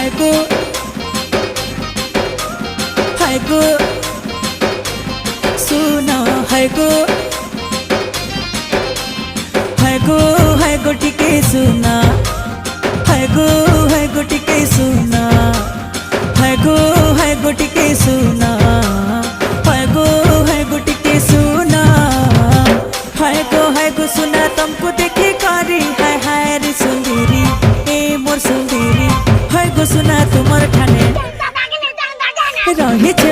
हाय गो सुना हाय गो टिके सुना हाय गो टिके सुना हाय गो टिके सुना हाय गो टिके सुना हाय गो सुना तुमको देखे कारी हाय रे सुंदरी ए मोर सुंदरी हाय गो सुना तुम्हार ठाने रहे छे